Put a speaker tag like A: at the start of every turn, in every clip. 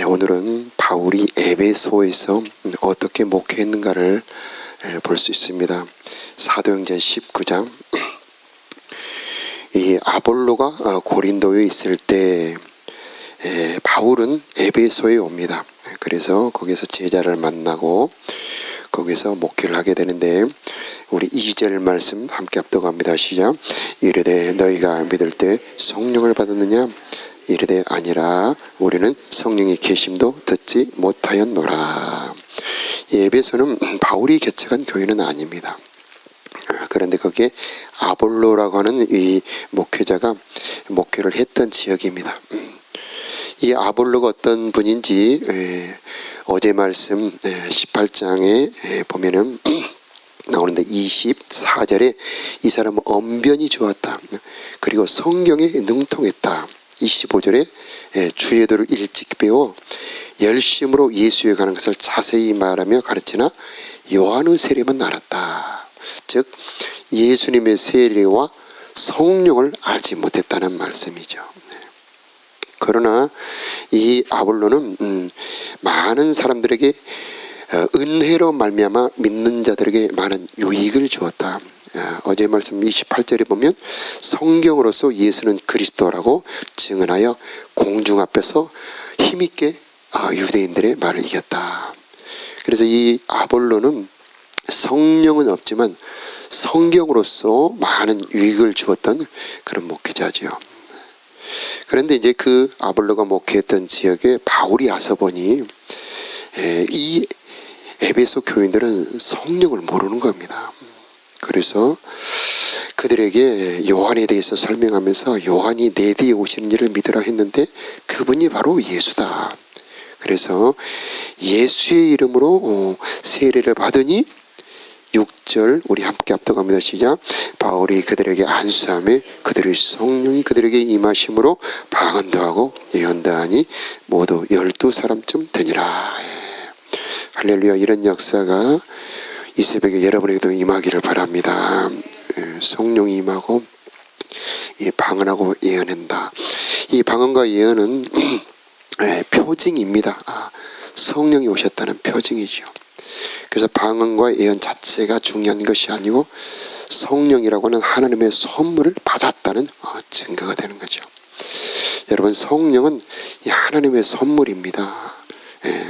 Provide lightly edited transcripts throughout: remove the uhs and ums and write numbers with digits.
A: 오늘은 바울이 에베소에서 어떻게 목회했는가를 볼 수 있습니다. 사도행전 19장. 이 아볼로가 고린도에 있을 때 바울은 에베소에 옵니다. 그래서 거기서 제자를 만나고 거기서 목회를 하게 되는데, 우리 2절 말씀 함께 합독합니다. 시작. 이르되 너희가 믿을 때 성령을 받았느냐? 이르되 아니라 우리는 성령의 계심도 듣지 못하였노라. 에베소는 바울이 개척한 교회는 아닙니다. 그런데 거기에 아볼로라고 하는 이 목회자가 목회를 했던 지역입니다. 이 아볼로가 어떤 분인지 어제 말씀 18장에 보면은 나오는데 24절에 이 사람은 언변이 좋았다. 그리고 성경에 능통했다. 25절에 주의 도를 일찍 배워 열심으로 예수에 관한 것을 자세히 말하며 가르치나 요한의 세례만 알았다. 즉 예수님의 세례와 성령을 알지 못했다는 말씀이죠. 그러나 이 아볼로는 많은 사람들에게 은혜로 말미암아 믿는 자들에게 많은 유익을 주었다. 어제 말씀 28절에 보면 성경으로서 예수는 그리스도라고 증언하여 공중 앞에서 힘있게 유대인들의 말을 이겼다. 그래서 이 아볼로는 성령은 없지만 성경으로서 많은 유익을 주었던 그런 목회자죠. 그런데 이제 그 아볼로가 목회했던 지역에 바울이 와서 보니 이 에베소 교인들은 성령을 모르는 겁니다. 그래서 그들에게 요한에 대해서 설명하면서 요한이 내 뒤에 오시는 이를 믿으라 했는데 그분이 바로 예수다. 그래서 예수의 이름으로 세례를 받으니 6절 우리 함께 합독합니다. 시작. 바울이 그들에게 안수하며 그들의 성령이 그들에게 임하심으로 방언도 하고 예언도 하니 모두 12사람쯤 되니라. 할렐루야. 이런 역사가 이 새벽에 여러분에게도 임하기를 바랍니다. 성령이 임하고 방언하고 예언한다. 이 방언과 예언은 표징입니다. 성령이 오셨다는 표징이죠. 그래서 방언과 예언 자체가 중요한 것이 아니고 성령이라고는 하나님의 선물을 받았다는 증거가 되는 거죠. 여러분, 성령은 하나님의 선물입니다.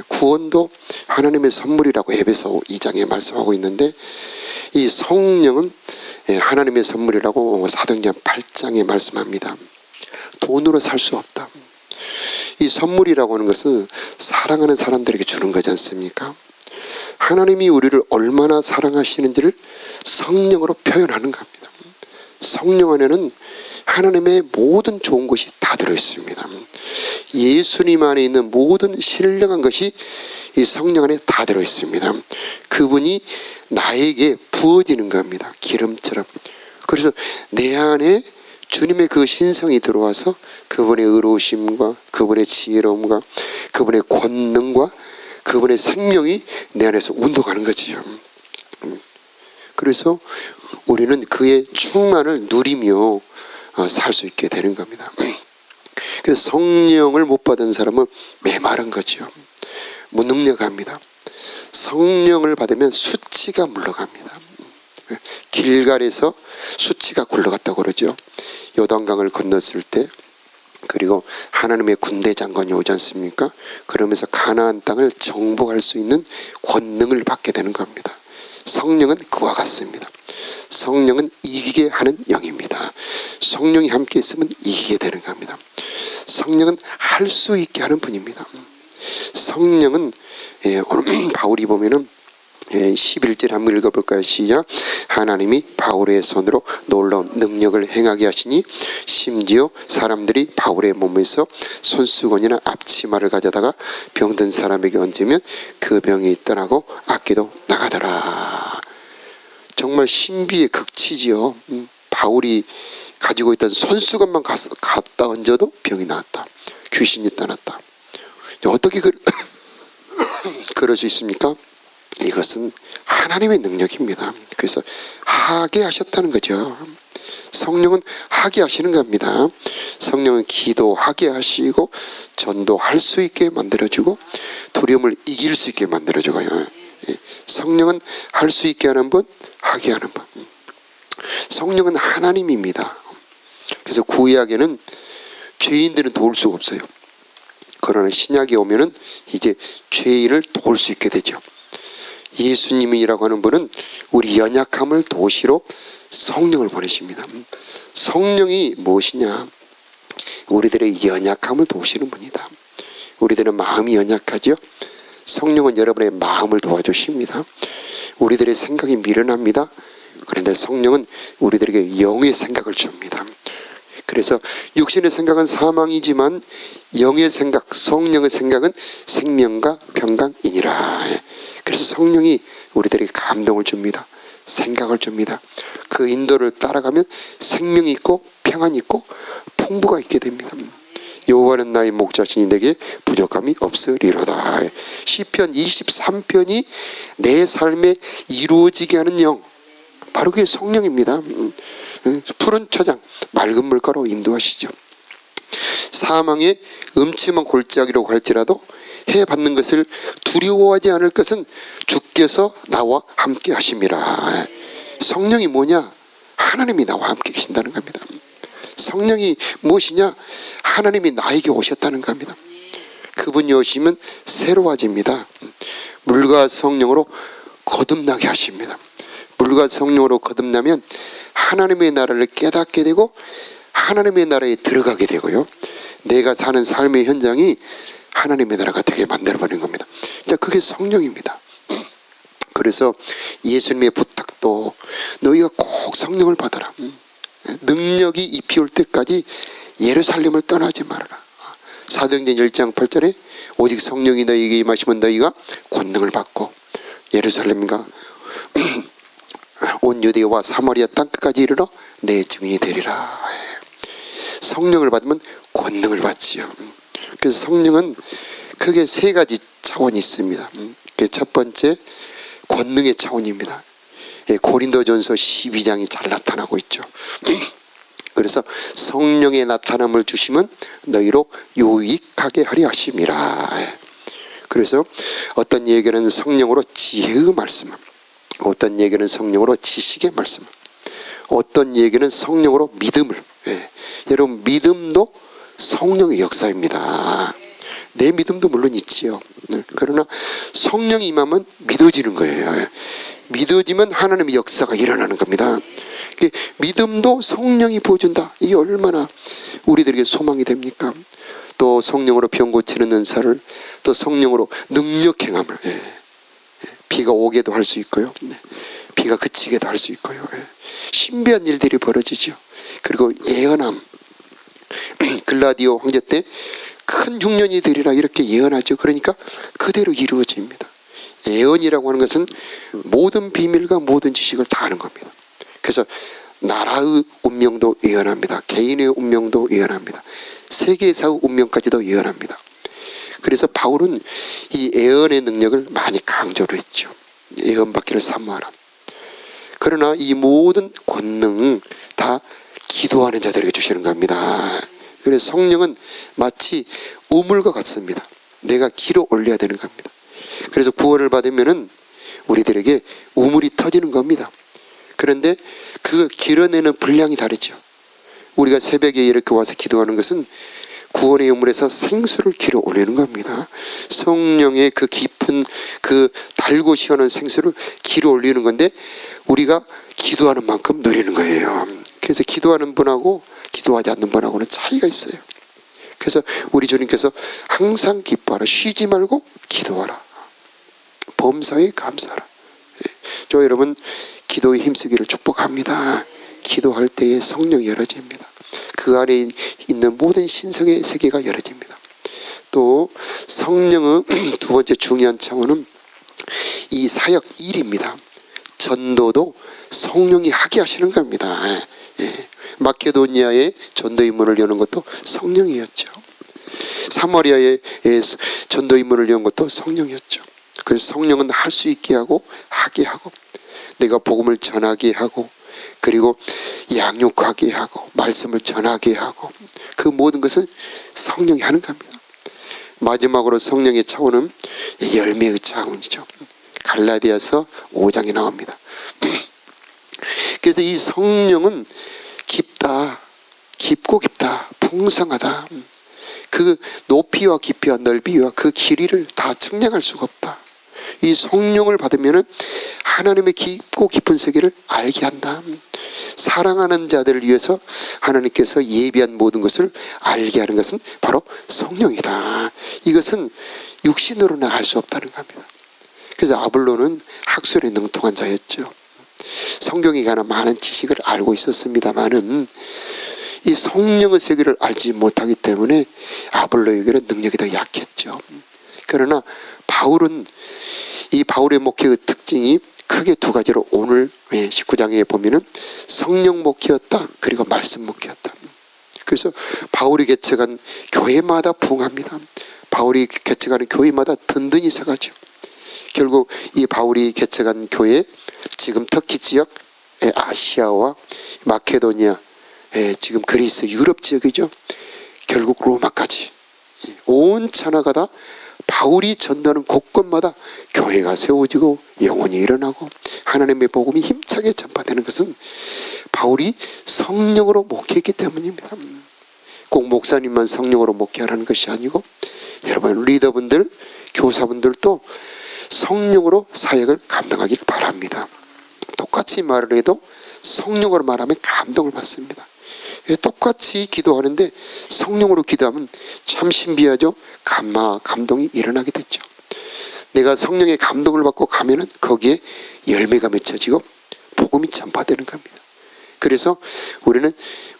A: 구원도 하나님의 선물이라고 에베소 2장에 말씀하고 있는데, 이 성령은 하나님의 선물이라고 사도행전 8장에 말씀합니다. 돈으로 살 수 없다. 이 선물이라고 하는 것은 사랑하는 사람들에게 주는 거지 않습니까? 하나님이 우리를 얼마나 사랑하시는지를 성령으로 표현하는 겁니다. 성령 안에는 하나님의 모든 좋은 것이 다 들어있습니다. 예수님 안에 있는 모든 신령한 것이 이 성령 안에 다 들어있습니다. 그분이 나에게 부어지는 겁니다. 기름처럼. 그래서 내 안에 주님의 그 신성이 들어와서 그분의 의로우심과 그분의 지혜로움과 그분의 권능과 그분의 생명이 내 안에서 운동하는 거지요. 그래서 우리는 그의 충만을 누리며 살 수 있게 되는 겁니다. 그래서 성령을 못 받은 사람은 메마른 거죠. 무능력합니다. 성령을 받으면 수치가 물러갑니다. 길갈에서 수치가 굴러갔다고 그러죠. 요단강을 건넜을 때, 그리고 하나님의 군대 장관이 오지 않습니까? 그러면서 가나안 땅을 정복할 수 있는 권능을 받게 되는 겁니다. 성령은 그와 같습니다. 성령은 이기게 하는 영입니다. 성령이 함께 있으면 이기게 되는 겁니다. 성령은 할 수 있게 하는 분입니다. 성령은 오늘 바울이 보면은 11절 한번 읽어볼까요? 시작. 하나님이 바울의 손으로 놀라운 능력을 행하게 하시니 심지어 사람들이 바울의 몸에서 손수건이나 앞치마를 가져다가 병든 사람에게 얹으면 그 병이 떠나고 악기도 나가더라. 정말 신비의 극치지요. 바울이 가지고 있던 손수건만 갖다 얹어도 병이 나았다. 귀신이 떠났다. 어떻게 그럴 수 있습니까? 이것은 하나님의 능력입니다. 그래서 하게 하셨다는 거죠. 성령은 하게 하시는 겁니다. 성령은 기도하게 하시고 전도할 수 있게 만들어주고 두려움을 이길 수 있게 만들어줘요. 성령은 할 수 있게 하는 분, 하게 하는 분. 성령은 하나님입니다. 그래서 구약에는 죄인들은 도울 수가 없어요. 그러나 신약에 오면은 이제 죄인을 도울 수 있게 되죠. 예수님이라고 하는 분은 우리 연약함을 도우시러 성령을 보내십니다. 성령이 무엇이냐? 우리들의 연약함을 도우시는 분이다. 우리들은 마음이 연약하죠. 성령은 여러분의 마음을 도와주십니다. 우리들의 생각이 미련합니다. 그런데 성령은 우리들에게 영의 생각을 줍니다. 그래서 육신의 생각은 사망이지만 영의 생각, 성령의 생각은 생명과 평강이니라. 그래서 성령이 우리들에게 감동을 줍니다. 생각을 줍니다. 그 인도를 따라가면 생명이 있고 평안이 있고 풍부가 있게 됩니다. 여호와는 나의 목자시니 내게 부족함이 없으리로다. 시편 23편이 내 삶에 이루어지게 하는 영, 바로 그게 성령입니다. 푸른 초장, 맑은 물가로 인도하시죠. 사망의 음침한 골짜기로 갈지라도 해 받는 것을 두려워하지 않을 것은 주께서 나와 함께 하심이라. 성령이 뭐냐? 하나님이 나와 함께 계신다는 겁니다. 성령이 무엇이냐? 하나님이 나에게 오셨다는 겁니다. 그분이 오시면 새로워집니다. 물과 성령으로 거듭나게 하십니다. 물과 성령으로 거듭나면 하나님의 나라를 깨닫게 되고 하나님의 나라에 들어가게 되고요. 내가 사는 삶의 현장이 하나님의 나라가 되게 만들어버리는 겁니다. 그게 성령입니다. 그래서 예수님의 부탁도 너희가 꼭 성령을 받아라. 능력이 입히올 때까지 예루살렘을 떠나지 말아라. 사도행전 1장 8절에 오직 성령이 너희에게 임하시면 너희가 권능을 받고 예루살렘과 온 유대와 사마리아 땅끝까지 이르러 내 증인이 되리라. 성령을 받으면 권능을 받지요. 그래서 성령은 크게 세 가지 차원이 있습니다. 첫 번째 권능의 차원입니다. 고린도전서 12장이 잘 나타나고 있죠. 그래서 성령의 나타남을 주시면 너희로 유익하게 하려 하심이라. 그래서 어떤 얘기는 성령으로 지혜의 말씀, 어떤 얘기는 성령으로 지식의 말씀, 어떤 얘기는 성령으로 믿음을. 여러분 믿음도 성령의 역사입니다. 내 믿음도 물론 있지요. 그러나 성령이 임하면 믿어지는 거예요. 믿어지면 하나님의 역사가 일어나는 겁니다. 믿음도 성령이 부어준다. 이게 얼마나 우리들에게 소망이 됩니까? 또 성령으로 병 고치는 은사를, 또 성령으로 능력 행함을, 비가 오게도 할 수 있고요, 비가 그치게도 할 수 있고요, 신비한 일들이 벌어지죠. 그리고 예언함, 글라디오 황제 때 큰 흉년이 되리라 이렇게 예언하죠. 그러니까 그대로 이루어집니다. 예언이라고 하는 것은 모든 비밀과 모든 지식을 다 아는 겁니다. 그래서 나라의 운명도 예언합니다. 개인의 운명도 예언합니다. 세계사의 운명까지도 예언합니다. 그래서 바울은 이 예언의 능력을 많이 강조를 했죠. 예언받기를 사모하라. 그러나 이 모든 권능 다 기도하는 자들에게 주시는 겁니다. 그래서 성령은 마치 우물과 같습니다. 내가 길어 올려야 되는 겁니다. 그래서 구원을 받으면은 우리들에게 우물이 터지는 겁니다. 그런데 그 길어내는 분량이 다르죠. 우리가 새벽에 이렇게 와서 기도하는 것은 구원의 우물에서 생수를 길어 올리는 겁니다. 성령의 그 깊은 그 달고 시원한 생수를 길어 올리는 건데 우리가 기도하는 만큼 누리는 거예요. 그래서 기도하는 분하고 기도하지 않는 분하고는 차이가 있어요. 그래서 우리 주님께서 항상 기뻐하라, 쉬지 말고 기도하라, 범사에 감사하라. 저 여러분 기도에 힘쓰기를 축복합니다. 기도할 때에 성령이 열어집니다. 그 안에 있는 모든 신성의 세계가 열어집니다. 또 성령의 두 번째 중요한 차원은 이 사역 일입니다. 전도도 성령이 하게 하시는 겁니다. 마케도니아의 전도 임무를 여는 것도 성령이었죠. 사마리아의 전도 임무를 여는 것도 성령이었죠. 그래서 성령은 할 수 있게 하고 하게 하고 내가 복음을 전하게 하고 그리고 양육하게 하고 말씀을 전하게 하고 그 모든 것은 성령이 하는 겁니다. 마지막으로 성령의 차원은 열매의 차원이죠. 갈라디아서 5장에 나옵니다. 그래서 이 성령은 깊다, 깊고 깊다, 풍성하다. 그 높이와 깊이와 넓이와 그 길이를 다 측량할 수가 없다. 이 성령을 받으면 하나님의 깊고 깊은 세계를 알게 한다. 사랑하는 자들을 위해서 하나님께서 예비한 모든 것을 알게 하는 것은 바로 성령이다. 이것은 육신으로는 알 수 없다는 겁니다. 그래서 아볼로는 학술에 능통한 자였죠. 성경에 관한 많은 지식을 알고 있었습니다마는 이 성령의 세계를 알지 못하기 때문에 아볼로에게는 능력이 더 약했죠. 그러나 바울은 이 바울의 목회의 특징이 크게 두 가지로 오늘 19장에 보면은 성령 목회였다, 그리고 말씀 목회였다. 그래서 바울이 개척한 교회마다 부흥합니다. 바울이 개척하는 교회마다 든든히 서가죠. 결국 이 바울이 개척한 교회, 지금 터키 지역, 아시아와 마케도니아, 지금 그리스, 유럽 지역이죠. 결국 로마까지 온 천하가 다 바울이 전도하는 곳곳마다 교회가 세워지고 영혼이 일어나고 하나님의 복음이 힘차게 전파되는 것은 바울이 성령으로 목회했기 때문입니다. 꼭 목사님만 성령으로 목회하라는 것이 아니고 여러분 리더분들, 교사분들도 성령으로 사역을 감당하길 바랍니다. 똑같이 말을 해도 성령으로 말하면 감동을 받습니다. 똑같이 기도하는데 성령으로 기도하면 참 신비하죠. 감동이 일어나게 됐죠. 내가 성령의 감동을 받고 가면은 거기에 열매가 맺혀지고 복음이 전파되는 겁니다. 그래서 우리는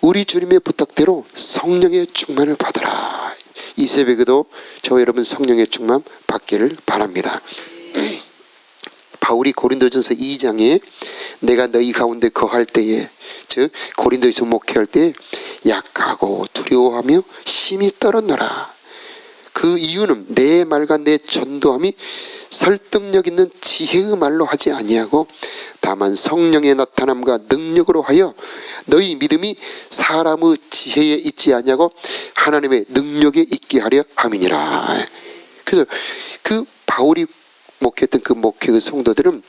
A: 우리 주님의 부탁대로 성령의 충만을 받아라. 이 새벽에도 저 여러분 성령의 충만 받기를 바랍니다. 바울이 고린도전서 2장에 내가 너희 가운데 거할 때에, 즉 고린도에서 목회할 때 약하고 두려워하며 심히 떨었노라. 그 이유는 내 말과 내 전도함이 설득력 있는 지혜의 말로 하지 아니하고 다만 성령의 나타남과 능력으로 하여 너희 믿음이 사람의 지혜에 있지 아니하고 하나님의 능력에 있게 하려 함이니라. 그래서 그 바울이 목회했던 그 목회의 성도들은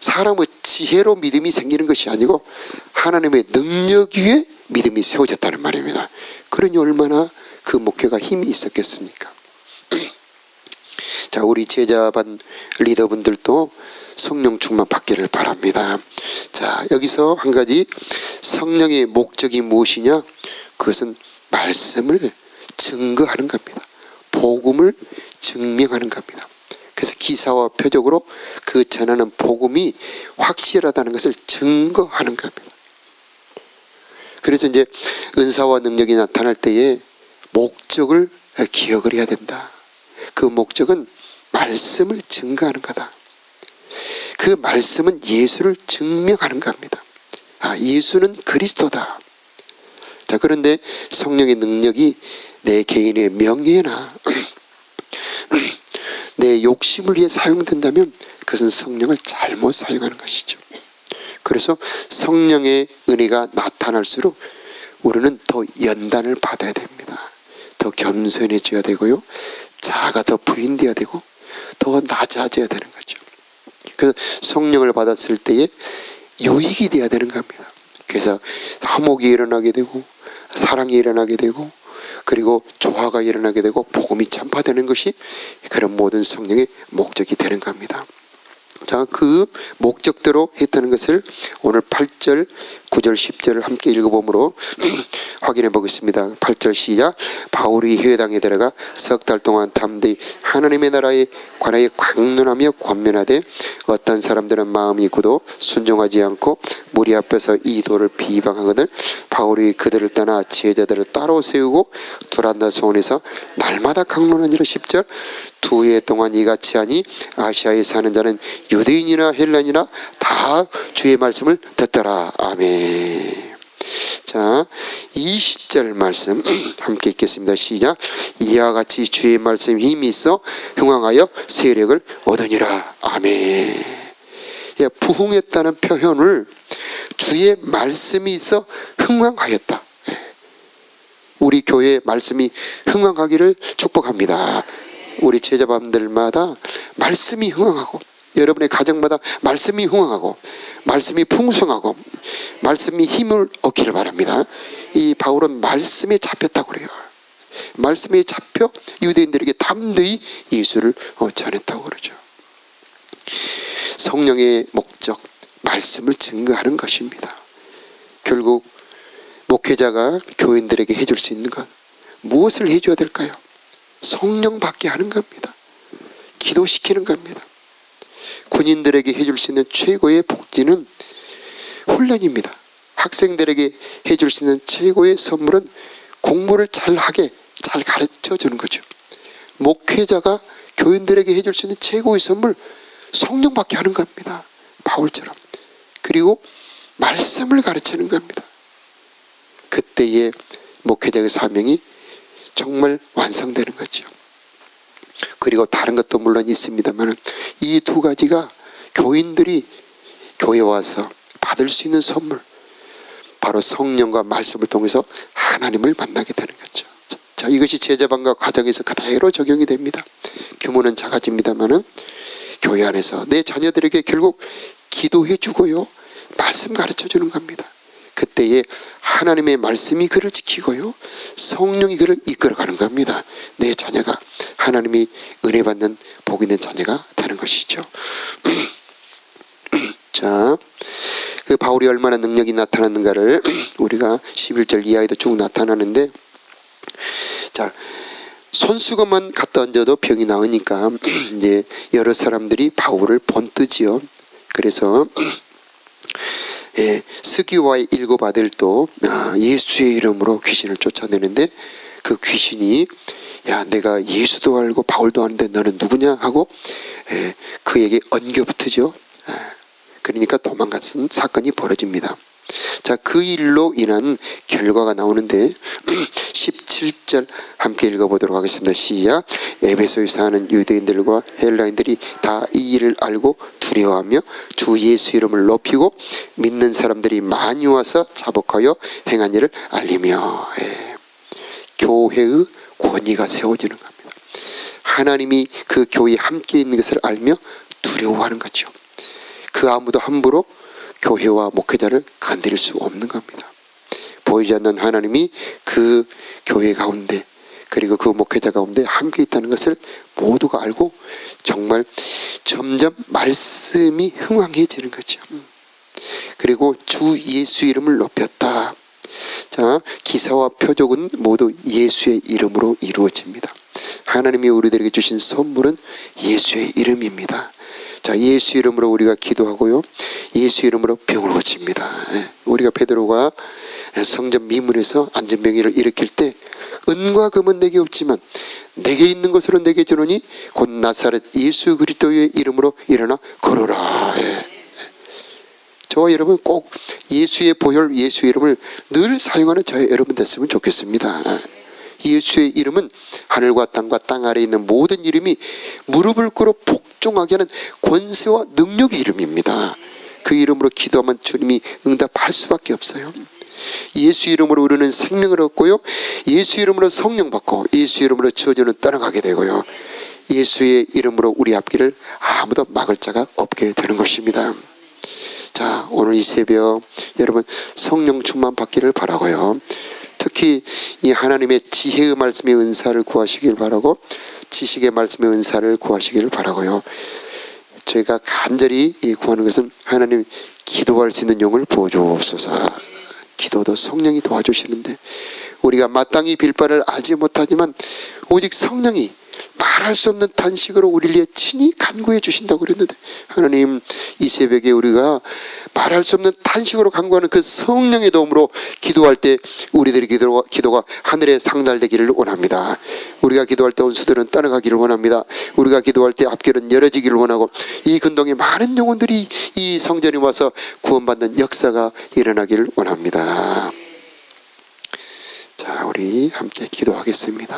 A: 사람의 지혜로 믿음이 생기는 것이 아니고 하나님의 능력 위에 믿음이 세워졌다는 말입니다. 그러니 얼마나 그 목회가 힘이 있었겠습니까? 자, 우리 제자반 리더분들도 성령 충만 받기를 바랍니다. 자, 여기서 한 가지 성령의 목적이 무엇이냐? 그것은 말씀을 증거하는 겁니다. 복음을 증명하는 겁니다. 그래서 기사와 표적으로 그 전하는 복음이 확실하다는 것을 증거하는 겁니다. 그래서 이제 은사와 능력이 나타날 때에 목적을 기억을 해야 된다. 그 목적은 말씀을 증거하는 거다. 그 말씀은 예수를 증명하는 겁니다. 예수는 그리스도다. 자, 그런데 성령의 능력이 내 개인의 명예나 내 욕심을 위해 사용된다면 그것은 성령을 잘못 사용하는 것이죠. 그래서 성령의 은혜가 나타날수록 우리는 더 연단을 받아야 됩니다. 더 겸손해져야 되고요. 자아가 더 부인되어야 되고 더 낮아져야 되는 거죠. 그래서 성령을 받았을 때에 유익이 되어야 되는 겁니다. 그래서 화목이 일어나게 되고 사랑이 일어나게 되고 그리고 조화가 일어나게 되고 복음이 전파되는 것이 그런 모든 성령의 목적이 되는 겁니다. 자, 그 목적대로 했다는 것을 오늘 8절, 9절, 10절을 함께 읽어보므로 확인해 보겠습니다. 8절 시작. 바울이 회당에 들어가 석 달 동안 담대히 하나님의 나라에 관하여 강론하며 권면하되 어떤 사람들은 마음이 굳어 순종하지 않고 무리 앞에서 이 도를 비방하거늘 바울이 그들을 떠나 제자들을 따로 세우고 두란다 소원에서 날마다 강론하니라. 10절. 2해 동안 이같이 하니 아시아에 사는 자는 유대인이나 헬라인이나 다 주의 말씀을 듣더라. 아멘. 자, 20절 말씀 함께 읽겠습니다. 시작. 이와 같이 주의 말씀 힘이 있어 흥왕하여 세력을 얻으니라. 아멘. 부흥했다는 표현을 주의 말씀이 있어 흥왕하였다. 우리 교회의 말씀이 흥왕하기를 축복합니다. 우리 제자반들마다 말씀이 흥왕하고, 여러분의 가정마다 말씀이 흥왕하고, 말씀이 풍성하고, 말씀이 힘을 얻기를 바랍니다. 이 바울은 말씀에 잡혔다고 그래요. 말씀에 잡혀 유대인들에게 담대히 예수를 전했다고 그러죠. 성령의 목적, 말씀을 증거하는 것입니다. 결국 목회자가 교인들에게 해줄 수 있는 것, 무엇을 해줘야 될까요? 성령 받게 하는 겁니다. 기도시키는 겁니다. 군인들에게 해줄 수 있는 최고의 복지는 훈련입니다. 학생들에게 해줄 수 있는 최고의 선물은 공부를 잘하게 잘 가르쳐 주는 거죠. 목회자가 교인들에게 해줄 수 있는 최고의 선물, 성령 받게 하는 겁니다. 바울처럼. 그리고 말씀을 가르치는 겁니다. 그때의 목회자의 사명이 정말 완성되는 거죠. 그리고 다른 것도 물론 있습니다만 이 두 가지가 교인들이 교회에 와서 받을 수 있는 선물, 바로 성령과 말씀을 통해서 하나님을 만나게 되는 거죠. 자, 이것이 제자반과 가정에서 그대로 적용이 됩니다. 규모는 작아집니다만 교회 안에서 내 자녀들에게 결국 기도해 주고요, 말씀 가르쳐 주는 겁니다. 그때에 하나님의 말씀이 그를 지키고요, 성령이 그를 이끌어가는 겁니다. 내 자녀가 하나님이 은혜 받는 복 있는 자녀가 되는 것이죠. 자, 그 바울이 얼마나 능력이 나타났는가를 우리가 11절 이하에도 쭉 나타나는데, 자, 손수건만 갖다 얹어도 병이 나으니까 이제 여러 사람들이 바울을 본뜨지요. 그래서 스기와의 7 아들도 예수의 이름으로 귀신을 쫓아내는데, 그 귀신이 야, 내가 예수도 알고 바울도 아는데 너는 누구냐 하고 그에게 엉겨붙으죠. 그러니까 도망갔은 사건이 벌어집니다. 자, 그 일로 인한 결과가 나오는데 17절 함께 읽어보도록 하겠습니다. 시작. 에베소에 사는 유대인들과 헬라인들이 다 이 일을 알고 두려워하며 주 예수 이름을 높이고 믿는 사람들이 많이 와서 자복하여 행한 일을 알리며, 교회의 권위가 세워지는 겁니다. 하나님이 그 교회에 함께 있는 것을 알며 두려워하는 거죠. 그 아무도 함부로 교회와 목회자를 건드릴 수 없는 겁니다. 보이지 않는 하나님이 그 교회 가운데, 그리고 그 목회자 가운데 함께 있다는 것을 모두가 알고 정말 점점 말씀이 흥왕해지는 거죠. 그리고 주 예수 이름을 높였다. 자, 기사와 표적은 모두 예수의 이름으로 이루어집니다. 하나님이 우리들에게 주신 선물은 예수의 이름입니다. 자, 예수 이름으로 우리가 기도하고요, 예수 이름으로 병을 고칩니다. 우리가 베드로가 성전 미문에서 안전병기를 일으킬 때 은과 금은 내게 없지만 내게 있는 것으로 내게 주노니 곧 나사렛 예수 그리스도의 이름으로 일어나 걸어라. 저와 여러분 꼭 예수의 보혈, 예수 이름을 늘 사용하는 저의 여러분 됐으면 좋겠습니다. 예수의 이름은 하늘과 땅과 땅 아래에 있는 모든 이름이 무릎을 꿇어 복종하게 하는 권세와 능력의 이름입니다. 그 이름으로 기도하면 주님이 응답할 수밖에 없어요. 예수 이름으로 우리는 생명을 얻고요, 예수 이름으로 성령 받고, 예수 이름으로 저주는 떠나가게 되고요, 예수의 이름으로 우리 앞길을 아무도 막을 자가 없게 되는 것입니다. 자, 오늘 이 새벽 여러분 성령 충만 받기를 바라고요, 특히 이 하나님의 지혜의 말씀의 은사를 구하시길 바라고, 지식의 말씀의 은사를 구하시기를 바라고요. 저희가 간절히 구하는 것은 하나님 기도할 수 있는 영을 부어주옵소서. 기도도 성령이 도와주시는데 우리가 마땅히 빌 바를 알지 못하지만 오직 성령이 말할 수 없는 단식으로 우리를 위해 친히 간구해 주신다고 그랬는데, 하나님 이 새벽에 우리가 말할 수 없는 단식으로 간구하는 그 성령의 도움으로 기도할 때 우리들의 기도가 하늘에 상달되기를 원합니다. 우리가 기도할 때 원수들은 떠나가기를 원합니다. 우리가 기도할 때 앞길은 열어지기를 원하고, 이 근동에 많은 영혼들이 이 성전에 와서 구원받는 역사가 일어나기를 원합니다. 자, 우리 함께 기도하겠습니다.